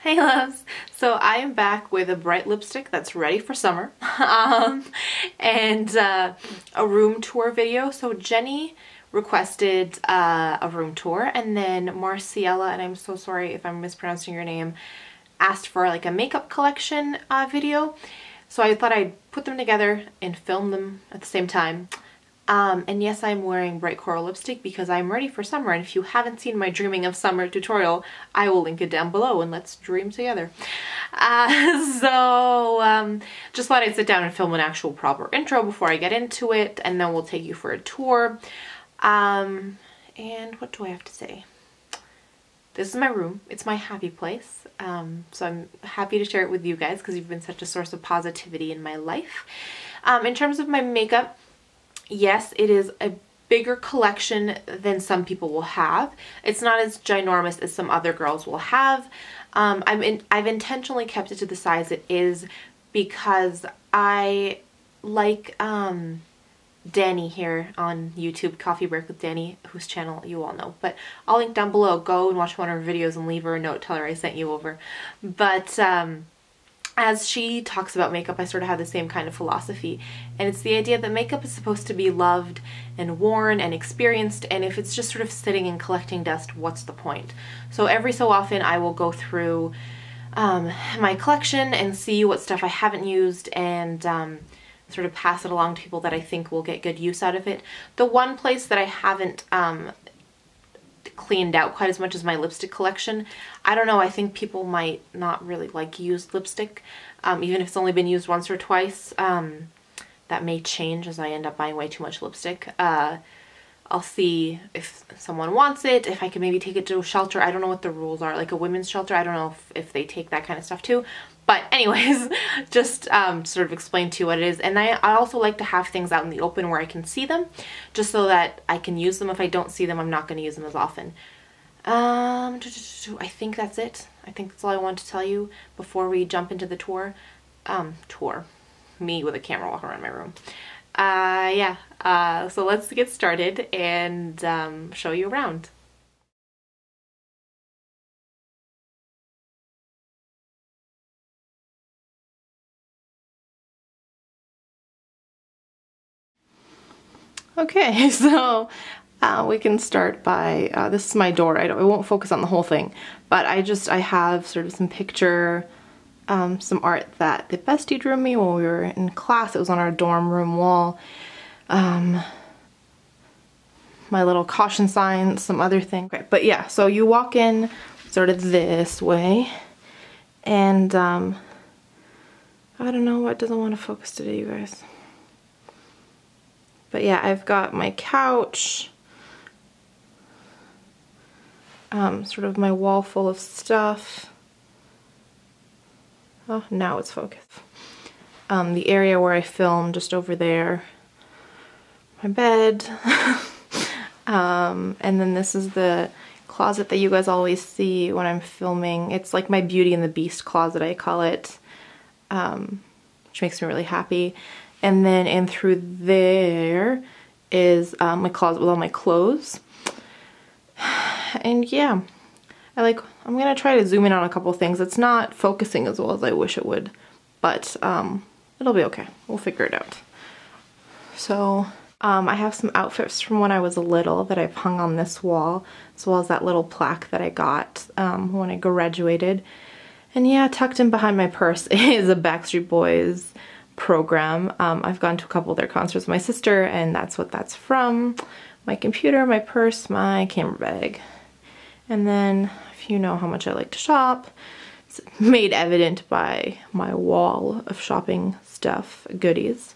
Hey loves! So I am back with a bright lipstick that's ready for summer and a room tour video. So Jenny requested a room tour, and then Marciela, and I'm so sorry if I'm mispronouncing your name, asked for like a makeup collection video. So I thought I'd put them together and film them at the same time. And yes, I'm wearing bright coral lipstick because I'm ready for summer, and if you haven't seen my Dreaming of Summer tutorial, I will link it down below and let's dream together. Just thought I'd sit down and film an actual proper intro before I get into it, and then we'll take you for a tour. And what do I have to say? This is my room. It's my happy place. So I'm happy to share it with you guys because you've been such a source of positivity in my life. In terms of my makeup, yes, it is a bigger collection than some people will have. It's not as ginormous as some other girls will have. I've intentionally kept it to the size it is because I like Danny here on YouTube, Coffee Break with Danny, whose channel you all know. But I'll link down below. Go and watch one of her videos and leave her a note, tell her I sent you over. But as she talks about makeup, I sort of have the same kind of philosophy, and it's the idea that makeup is supposed to be loved and worn and experienced, and if it's just sort of sitting and collecting dust, what's the point? So every so often I will go through my collection and see what stuff I haven't used and sort of pass it along to people that I think will get good use out of it. The one place that I haven't cleaned out quite as much as my lipstick collection, I don't know, I think people might not really like used lipstick, even if it's only been used once or twice. That may change as I end up buying way too much lipstick. I'll see if someone wants it, if I can maybe take it to a shelter. I don't know what the rules are, like a women's shelter. I don't know if they take that kind of stuff too. But anyways, just sort of explain to you what it is. And I also like to have things out in the open where I can see them, just so that I can use them. If I don't see them, I'm not going to use them as often. I think that's it. I think that's all I want to tell you before we jump into the tour. Me with a camera walking around my room. So let's get started and show you around. Okay, so we can start by, this is my door. I won't focus on the whole thing, but I have sort of some picture, some art that the bestie drew me when we were in class. It was on our dorm room wall. My little caution sign, some other thing. Okay, but yeah, so you walk in sort of this way, and I don't know what doesn't want to focus today, you guys. But yeah, I've got my couch, sort of my wall full of stuff. Oh, now it's focused. The area where I film, just over there. My bed. And then this is the closet that you guys always see when I'm filming. It's like my Beauty and the Beast closet, I call it, which makes me really happy. And then in through there is my closet with all my clothes. And yeah, I'm gonna try to zoom in on a couple things. It's not focusing as well as I wish it would, but it'll be okay. We'll figure it out. So I have some outfits from when I was little that I've hung on this wall, as well as that little plaque that I got when I graduated. And yeah, tucked in behind my purse is a Backstreet Boys program. I've gone to a couple of their concerts with my sister, and that's what that's from. My computer, my purse, my camera bag. And then, if you know how much I like to shop, it's made evident by my wall of shopping stuff, goodies.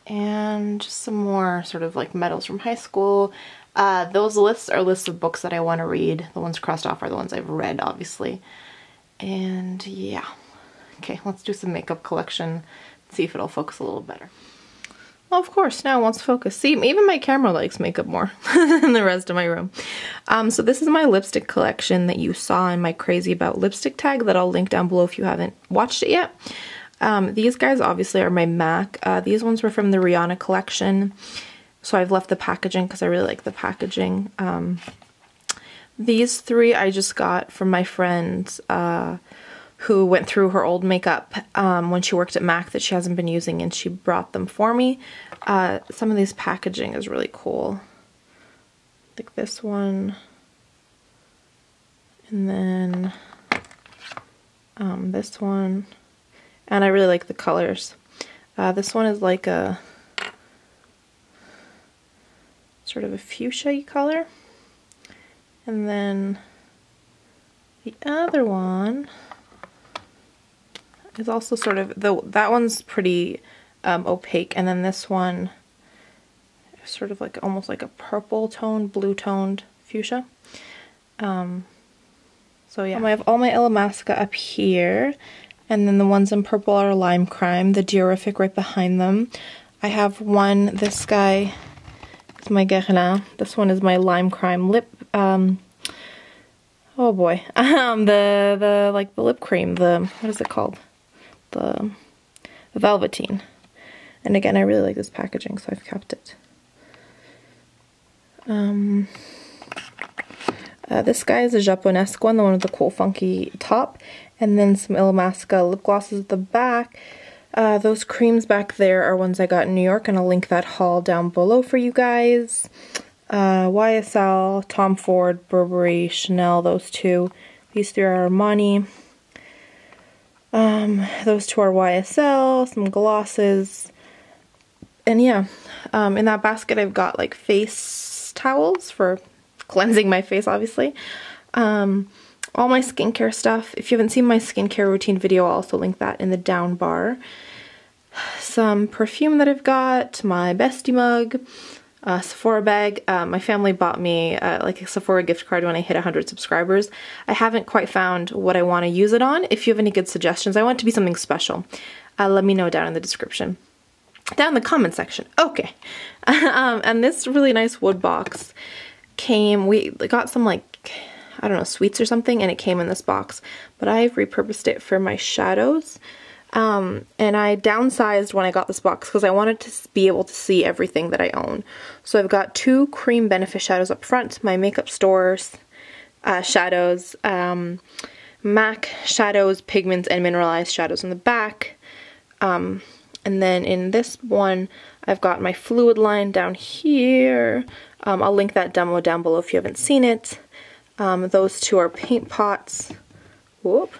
And just some more sort of like medals from high school. Those lists are lists of books that I want to read. The ones crossed off are the ones I've read, obviously. And yeah. Okay, let's do some makeup collection. See if it'll focus a little better. Well, of course, now it wants to focus. See, even my camera likes makeup more than the rest of my room. So this is my lipstick collection that you saw in my Crazy About Lipstick tag that I'll link down below if you haven't watched it yet. These guys obviously are my MAC. These ones were from the Rihanna collection. So I've left the packaging because I really like the packaging. These three I just got from my friends who went through her old makeup when she worked at MAC that she hasn't been using, and she brought them for me. Some of these packaging is really cool. Like this one. And then this one. And I really like the colors. This one is like a sort of a fuchsia color. And then the other one is also sort of, that one's pretty opaque, and then this one is sort of like almost like a purple toned, blue toned fuchsia. So yeah, I have all my Illamasqua up here, and then the ones in purple are Limecrime, the Diorific right behind them. I have one, this guy is my Guerlain. This one is my Limecrime lip, oh boy, the like the lip cream, what is it called? The Velvetine. And again, I really like this packaging, so I've kept it. This guy is a Japonesque one, the one with the cool funky top, and then some Illamasqua lip glosses at the back. Those creams back there are ones I got in New York, and I'll link that haul down below for you guys. YSL, Tom Ford, Burberry, Chanel, those two. These three are Armani. Those two are YSL, some glosses. And yeah, in that basket I've got like face towels for cleansing my face, obviously. All my skincare stuff. If you haven't seen my skincare routine video, I'll also link that in the down bar. Some perfume that I've got, my bestie mug, Sephora bag. My family bought me like a Sephora gift card when I hit 100 subscribers. I haven't quite found what I want to use it on. If you have any good suggestions, I want it to be something special. Let me know down in the description. Down in the comment section. Okay. And this really nice wood box came, we got some like, I don't know, sweets or something, and it came in this box. But I've repurposed it for my shadows. And I downsized when I got this box because I wanted to be able to see everything that I own. So I've got 2 cream Benefit shadows up front, my Makeup Stores shadows, MAC shadows, pigments, and mineralized shadows in the back. And then in this one, I've got my Fluidline down here. I'll link that demo down below if you haven't seen it. Those 2 are paint pots. Whoop.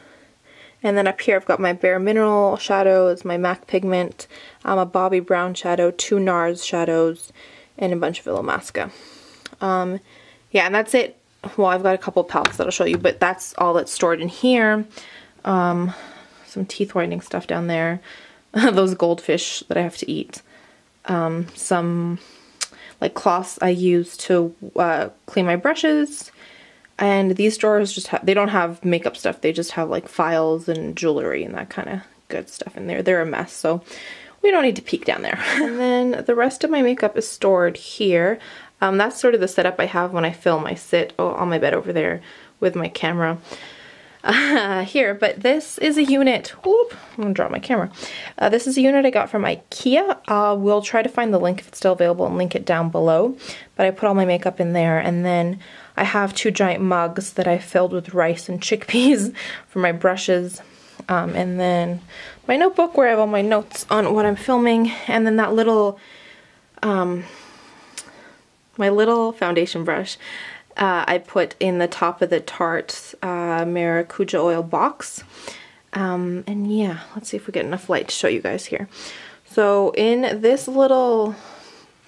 And then up here I've got my Bare Mineral shadows, my MAC pigment, a Bobbi Brown shadow, 2 NARS shadows, and a bunch of Illamasqua. Yeah, and that's it. Well, I've got a couple palettes that I'll show you, but that's all that's stored in here. Some teeth whitening stuff down there. Those goldfish that I have to eat. Some like cloths I use to clean my brushes. And these drawers just have, they don't have makeup stuff, they just have like files and jewelry and that kind of good stuff in there. They're a mess, so we don't need to peek down there. And then the rest of my makeup is stored here. That's sort of the setup I have when I film. I sit on my bed over there with my camera here, but this is a unit, whoop, I'm gonna drop my camera. This is a unit I got from IKEA. We'll try to find the link if it's still available and link it down below, but I put all my makeup in there, and then I have 2 giant mugs that I filled with rice and chickpeas for my brushes, and then my notebook where I have all my notes on what I'm filming, and then that little, my little foundation brush I put in the top of the Tarte Maracuja oil box. And yeah, let's see if we get enough light to show you guys here. So in this little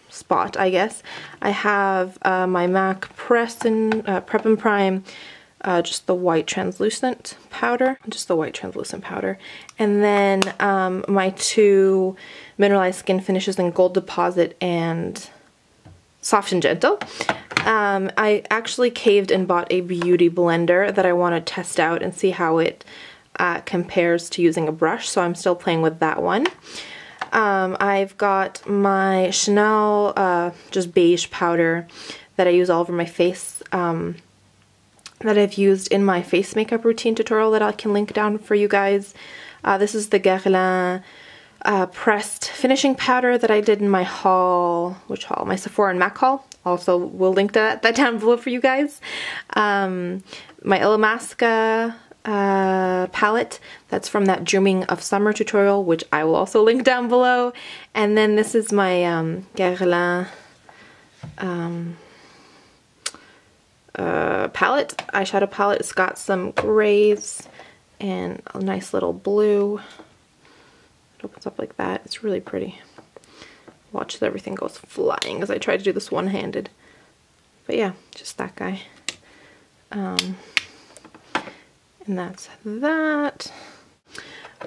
spot, I guess, I have my MAC Prep and Prime, just the white translucent powder, and then my 2 Mineralized Skin Finishes in Gold Deposit and Soft and Gentle. I actually caved and bought a beauty blender that I want to test out and see how it compares to using a brush, so I'm still playing with that one. I've got my Chanel just beige powder that I use all over my face, that I've used in my face makeup routine tutorial that I can link down for you guys. This is the Guerlain pressed finishing powder that I did in my haul, my Sephora and MAC haul. Also, we'll link that down below for you guys. My Illamasqua palette. That's from that Dreaming of Summer tutorial, which I will also link down below. And then this is my Guerlain palette, eyeshadow palette. It's got some grays and a nice little blue. It opens up like that. It's really pretty. Watch as everything goes flying as I try to do this one-handed. But yeah, just that guy. And that's that.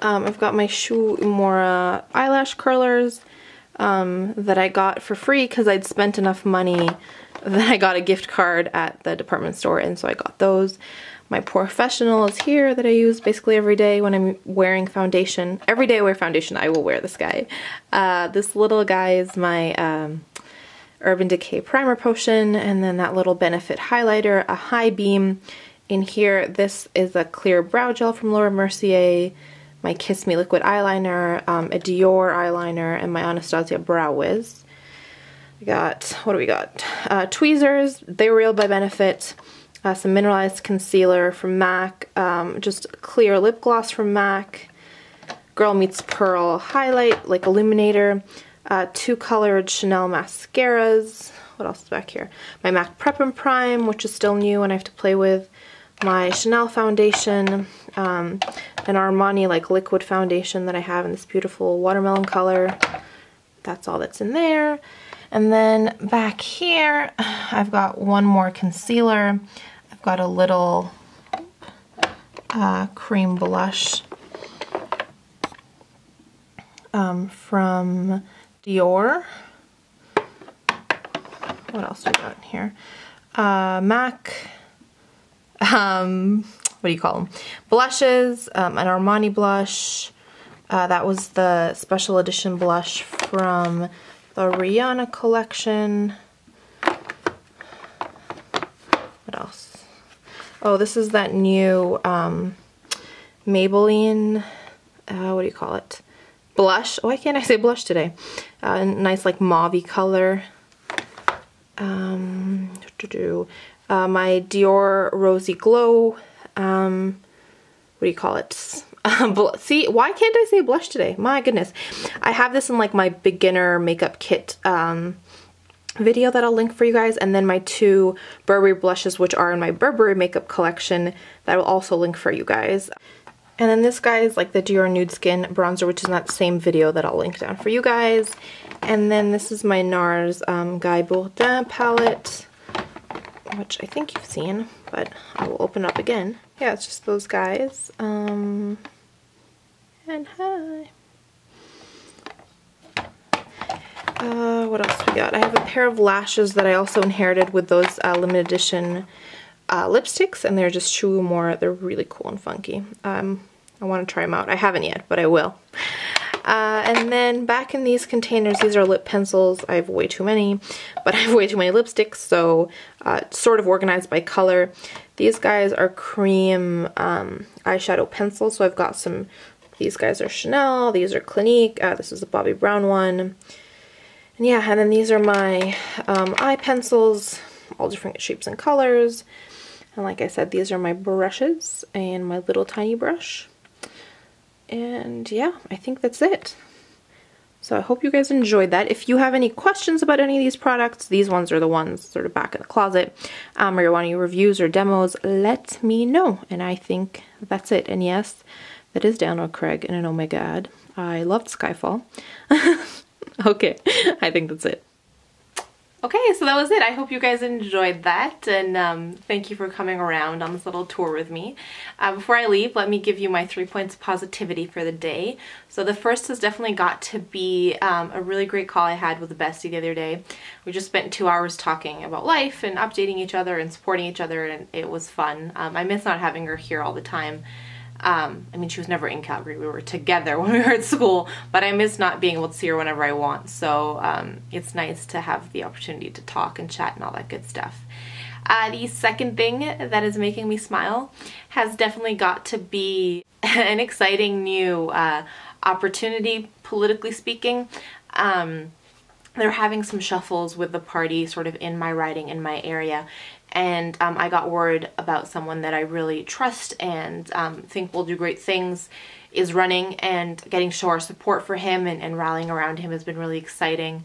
I've got my Shuuemura eyelash curlers that I got for free because I'd spent enough money that I got a gift card at the department store, and so I got those. My Porefessional is here that I use basically every day when I'm wearing foundation. Every day I wear foundation, I will wear this guy. This little guy is my Urban Decay Primer Potion, and then that little Benefit highlighter, a high beam. In here, this is a clear brow gel from Laura Mercier, my Kiss Me liquid eyeliner, a Dior eyeliner, and my Anastasia Brow Wiz. We got, what do we got? Tweezers, they were real by Benefit. Some Mineralized concealer from MAC, just clear lip gloss from MAC, Girl Meets Pearl highlight, like illuminator, 2 colored Chanel mascaras. What else is back here? My MAC Prep and Prime, which is still new and I have to play with. My Chanel foundation, an Armani like liquid foundation that I have in this beautiful watermelon color. That's all that's in there. And then back here, I've got one more concealer. I've got a little cream blush from Dior. What else we got in here? MAC, what do you call them? Blushes, an Armani blush. That was the special edition blush from the Rihanna collection. What else? Oh, this is that new Maybelline, what do you call it? Blush. Why can't I say blush today? Nice like mauve-y color. My Dior Rosy Glow. What do you call it? See, why can't I say blush today? My goodness. I have this in like my beginner makeup kit video that I'll link for you guys, and then my 2 Burberry blushes, which are in my Burberry makeup collection, that I will also link for you guys. And then this guy is like the Dior Nude Skin bronzer, which is in that same video that I'll link down for you guys. And then this is my NARS Guy Bourdin palette, which I think you've seen, but I will open up again. Yeah, it's just those guys. And hi. What else we got? I have a pair of lashes that I also inherited with those limited edition lipsticks, and they're just Shuuemura. They're really cool and funky. I want to try them out. I haven't yet, but I will. And then back in these containers, these are lip pencils. I have way too many, but I have way too many lipsticks, so sort of organized by color. These guys are cream eyeshadow pencils, so I've got some. These guys are Chanel, these are Clinique, this is a Bobbi Brown one. And yeah, and then these are my eye pencils, all different shapes and colors. And like I said, these are my brushes and my little tiny brush. And yeah, I think that's it. So I hope you guys enjoyed that. If you have any questions about any of these products, these ones are the ones sort of back in the closet, or you want any reviews or demos, let me know. And I think that's it. And yes, that is Daniel Craig in an Omega ad. I loved Skyfall. Okay, I think that's it. Okay, so that was it. I hope you guys enjoyed that, and thank you for coming around on this little tour with me. Before I leave, let me give you my 3 points of positivity for the day. So the first has definitely got to be a really great call I had with the bestie the other day. We just spent 2 hours talking about life and updating each other and supporting each other, and it was fun. I miss not having her here all the time. I mean, she was never in Calgary. We were together when we were at school, but I miss not being able to see her whenever I want. So it's nice to have the opportunity to talk and chat and all that good stuff. The second thing that is making me smile has definitely got to be an exciting new opportunity, politically speaking. They're having some shuffles with the party sort of in my riding, in my area, and I got word about someone that I really trust and think will do great things is running, and getting to show our support for him and rallying around him has been really exciting.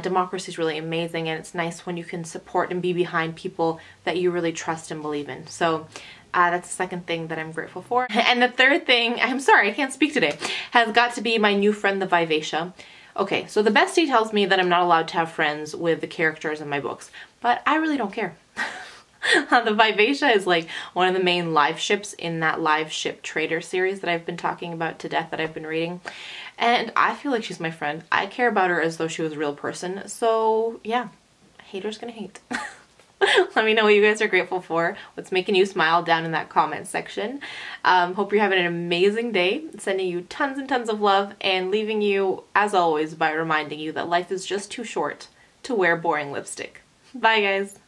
Democracy is really amazing, and it's nice when you can support and be behind people that you really trust and believe in. So that's the second thing that I'm grateful for. And the third thing, I'm sorry, I can't speak today, has got to be my new friend, the Vivacia. Okay, so the bestie tells me that I'm not allowed to have friends with the characters in my books, but I really don't care. The Vivacia is like one of the main live ships in that live ship trader series that I've been talking about to death, that I've been reading. And I feel like she's my friend. I care about her as though she was a real person. So yeah, haters gonna hate. Let me know what you guys are grateful for. What's making you smile down in that comment section. Hope you're having an amazing day. Sending you tons and tons of love, and leaving you, as always, by reminding you that life is just too short to wear boring lipstick. Bye guys.